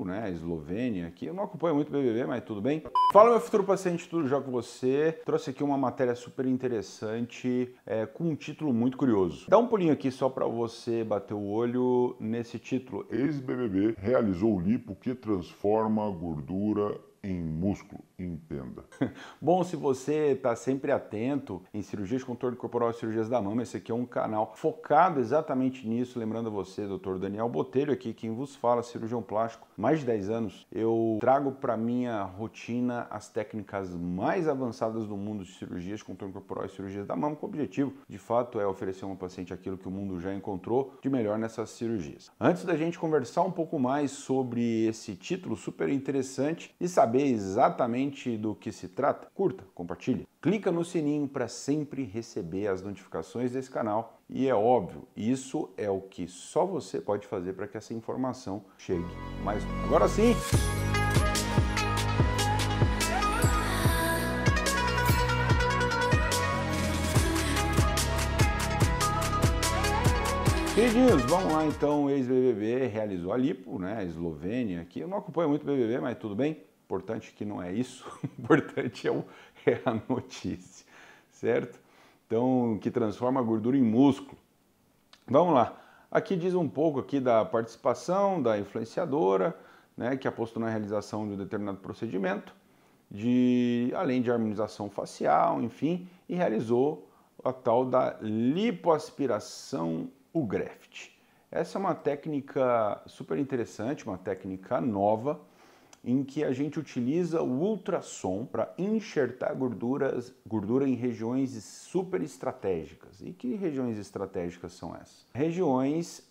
lipo, né, Eslovênia aqui. Eu não acompanho muito o BBB, mas tudo bem. Fala, meu futuro paciente, tudo já com você? Trouxe aqui uma matéria super interessante, com um título muito curioso. Dá um pulinho aqui só para você bater o olho nesse título. Ex-BBB realizou lipo que transforma a gordura em músculo. Entenda. Bom, se você está sempre atento em cirurgias de contorno corporal e cirurgias da mama, esse aqui é um canal focado exatamente nisso. Lembrando a você, Dr. Daniel Botelho, aqui quem vos fala, cirurgião plástico, mais de 10 anos. Eu trago para minha rotina as técnicas mais avançadas do mundo de cirurgias de contorno corporal e cirurgias da mama, com o objetivo, de fato, é oferecer a um paciente aquilo que o mundo já encontrou de melhor nessas cirurgias. Antes da gente conversar um pouco mais sobre esse título super interessante e saber exatamente do que se trata, curta, compartilhe. Clica no sininho para sempre receber as notificações desse canal. E é óbvio, isso é o que só você pode fazer para que essa informação chegue mais longe. Agora sim! Queridinhos, vamos lá então. Ex-BBB realizou a lipo, né? Eslovênia aqui. Eu não acompanho muito o BBB, mas tudo bem. Importante que não é isso, o importante é a notícia, certo? Então, que transforma a gordura em músculo. Vamos lá, aqui diz um pouco aqui da participação da influenciadora, né, que apostou na realização de um determinado procedimento, além de harmonização facial, enfim, e realizou a tal da lipoaspiração, o graft. Essa é uma técnica super interessante, uma técnica nova, em que a gente utiliza o ultrassom para enxertar gordura em regiões super estratégicas. E que regiões estratégicas são essas? Regiões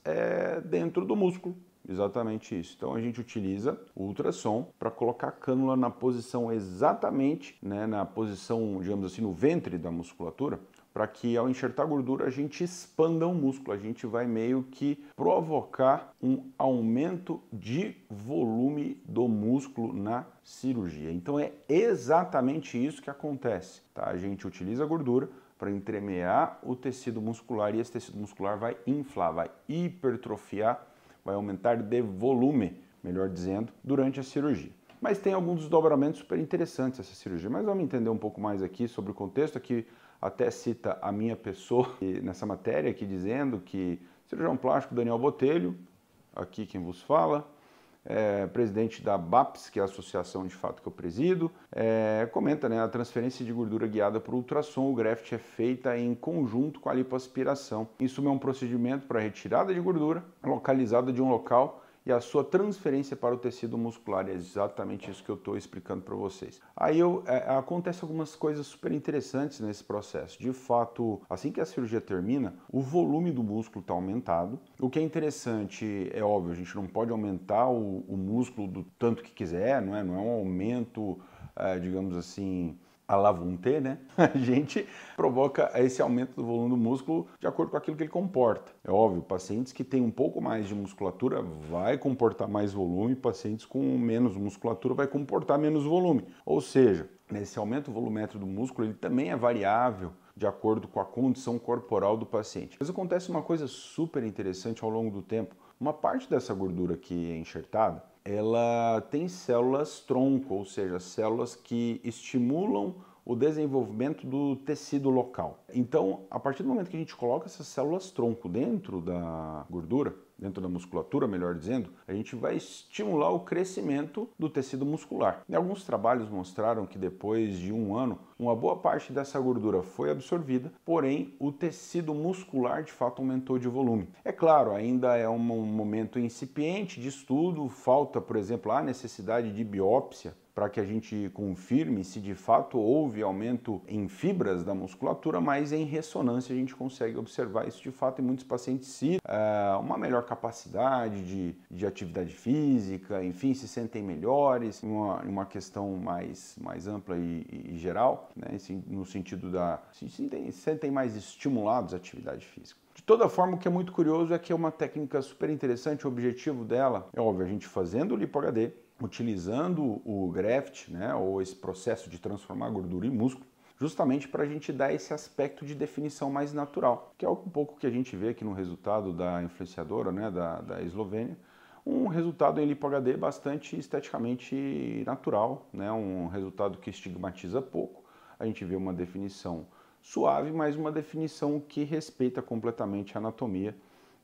dentro do músculo, exatamente isso. Então a gente utiliza o ultrassom para colocar a cânula na posição exatamente, né, na posição, digamos assim, no ventre da musculatura, para que ao enxertar gordura a gente expanda o músculo, a gente vai meio que provocar um aumento de volume do músculo na cirurgia. Então é exatamente isso que acontece, tá? A gente utiliza a gordura para entremear o tecido muscular e esse tecido muscular vai inflar, vai hipertrofiar, vai aumentar de volume, melhor dizendo, durante a cirurgia. Mas tem alguns desdobramentos super interessantes essa cirurgia, mas vamos entender um pouco mais aqui sobre o contexto. Aqui até cita a minha pessoa nessa matéria aqui dizendo que cirurgião plástico Daniel Botelho, aqui quem vos fala, presidente da BAPS, que é a associação de fato que eu presido, comenta, né, a transferência de gordura guiada por ultrassom, o graft é feita em conjunto com a lipoaspiração. Isso é um procedimento para retirada de gordura localizada de um local e a sua transferência para o tecido muscular. É exatamente isso que eu estou explicando para vocês. Aí acontece algumas coisas super interessantes nesse processo. De fato, assim que a cirurgia termina, o volume do músculo está aumentado. O que é interessante, é óbvio, a gente não pode aumentar o músculo do tanto que quiser, não é um aumento, digamos assim, à la vontade, né? A gente provoca esse aumento do volume do músculo de acordo com aquilo que ele comporta. É óbvio, pacientes que têm um pouco mais de musculatura vai comportar mais volume, pacientes com menos musculatura vai comportar menos volume. Ou seja, esse aumento volumétrico do músculo ele também é variável de acordo com a condição corporal do paciente. Mas acontece uma coisa super interessante ao longo do tempo. Uma parte dessa gordura que é enxertada, ela tem células tronco, ou seja, células que estimulam o desenvolvimento do tecido local. Então, a partir do momento que a gente coloca essas células tronco dentro da gordura, dentro da musculatura, melhor dizendo, a gente vai estimular o crescimento do tecido muscular. E alguns trabalhos mostraram que depois de um ano, uma boa parte dessa gordura foi absorvida, porém o tecido muscular de fato aumentou de volume. É claro, ainda é um momento incipiente de estudo, falta, por exemplo, a necessidade de biópsia para que a gente confirme se de fato houve aumento em fibras da musculatura, mas em ressonância a gente consegue observar isso de fato em muitos pacientes citam uma melhor capacidade de atividade física, enfim, se sentem melhores, uma questão mais ampla e geral, né, no sentido se sentem mais estimulados à atividade física. De toda forma, o que é muito curioso é que é uma técnica super interessante, o objetivo dela é óbvio, a gente fazendo o lipo-HD, utilizando o graft, né, ou esse processo de transformar a gordura em músculo, justamente para a gente dar esse aspecto de definição mais natural, que é um pouco que a gente vê aqui no resultado da influenciadora, né, da Eslovênia, um resultado em Lipo HD bastante esteticamente natural, né? Um resultado que estigmatiza pouco. A gente vê uma definição suave, mas uma definição que respeita completamente a anatomia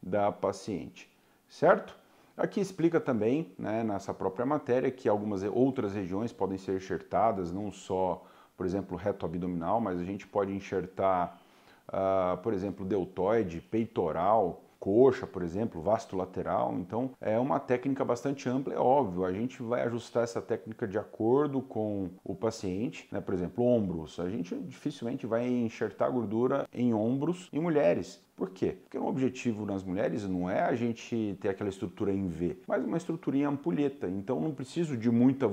da paciente, certo? Aqui explica também, né, nessa própria matéria, que algumas outras regiões podem ser enxertadas, não só, por exemplo, reto abdominal, mas a gente pode enxertar, por exemplo, deltoide, peitoral, coxa, por exemplo, vasto lateral. Então é uma técnica bastante ampla, é óbvio, a gente vai ajustar essa técnica de acordo com o paciente, né? Por exemplo, ombros, a gente dificilmente vai enxertar gordura em ombros em mulheres. Por quê? Porque o objetivo nas mulheres não é a gente ter aquela estrutura em V, mas uma estruturinha ampulheta. Então não preciso de muito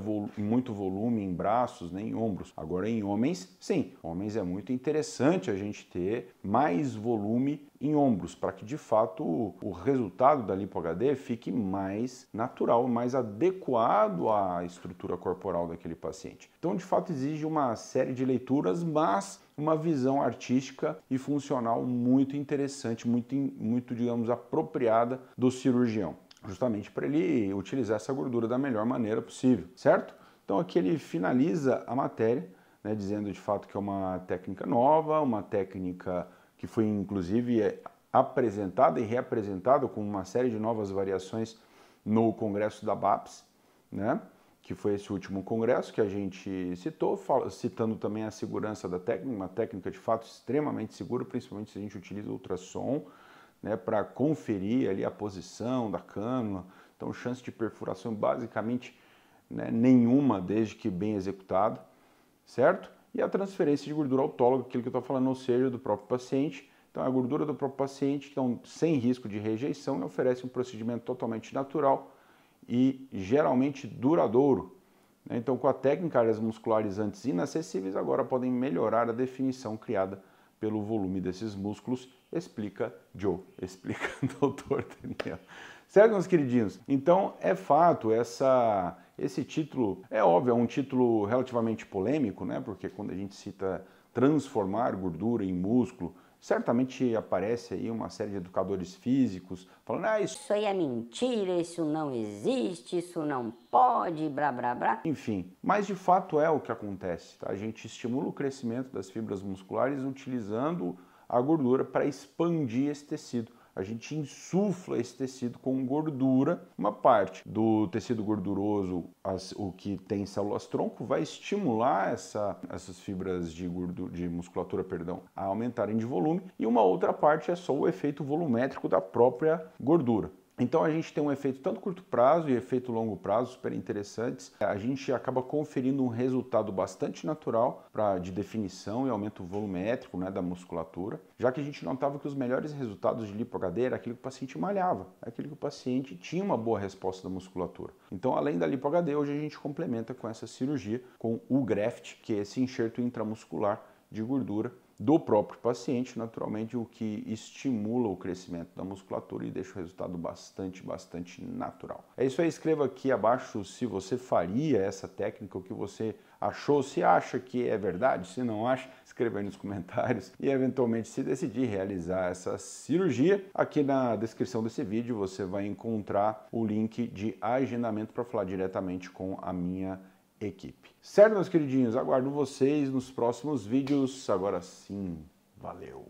volume em braços nem em ombros. Agora em homens, sim. Homens é muito interessante a gente ter mais volume em ombros, para que de fato o resultado da Lipo HD fique mais natural, mais adequado à estrutura corporal daquele paciente. Então de fato exige uma série de leituras, mas uma visão artística e funcional muito interessante, muito, digamos, apropriada do cirurgião, justamente para ele utilizar essa gordura da melhor maneira possível, certo? Então aqui ele finaliza a matéria, né, dizendo de fato que é uma técnica nova, uma técnica que foi inclusive apresentada e reapresentada com uma série de novas variações no congresso da BAPS, né? Que foi esse último congresso que a gente citou, citando também a segurança da técnica, uma técnica de fato extremamente segura, principalmente se a gente utiliza ultrassom, né, para conferir ali a posição da cânula. Então, chance de perfuração basicamente, né, nenhuma, desde que bem executado, certo? E a transferência de gordura autóloga, aquilo que eu estou falando, ou seja, do próprio paciente. Então, a gordura do próprio paciente, então, sem risco de rejeição, e oferece um procedimento totalmente natural e geralmente duradouro. Então, com a técnica, áreas musculares inacessíveis agora podem melhorar a definição criada pelo volume desses músculos, explica Joe, explica Dr. Daniel. Certo, meus queridinhos? Então, é fato, esse título, é óbvio, é um título relativamente polêmico, né? Porque quando a gente cita transformar gordura em músculo, certamente aparece aí uma série de educadores físicos falando, isso aí é mentira, isso não existe, isso não pode, blá blá blá. Enfim, mas de fato é o que acontece, tá? A gente estimula o crescimento das fibras musculares utilizando a gordura para expandir esse tecido. A gente insufla esse tecido com gordura. Uma parte do tecido gorduroso, o que tem células-tronco, vai estimular essas fibras de musculatura, a aumentarem de volume, e uma outra parte é só o efeito volumétrico da própria gordura. Então a gente tem um efeito tanto curto prazo e efeito longo prazo super interessantes. A gente acaba conferindo um resultado bastante natural de definição e aumento volumétrico, né, da musculatura, já que a gente notava que os melhores resultados de Lipo HD era aquilo que o paciente malhava, aquilo que o paciente tinha uma boa resposta da musculatura. Então, além da Lipo HD, hoje a gente complementa com essa cirurgia, com o graft, que é esse enxerto intramuscular de gordura do próprio paciente, naturalmente, o que estimula o crescimento da musculatura e deixa o resultado bastante natural. É isso aí, escreva aqui abaixo se você faria essa técnica, o que você achou, se acha que é verdade, se não acha, escreva aí nos comentários e eventualmente se decidir realizar essa cirurgia, aqui na descrição desse vídeo você vai encontrar o link de agendamento para falar diretamente com a minha equipe. Certo, meus queridinhos? Aguardo vocês nos próximos vídeos. Agora sim, valeu!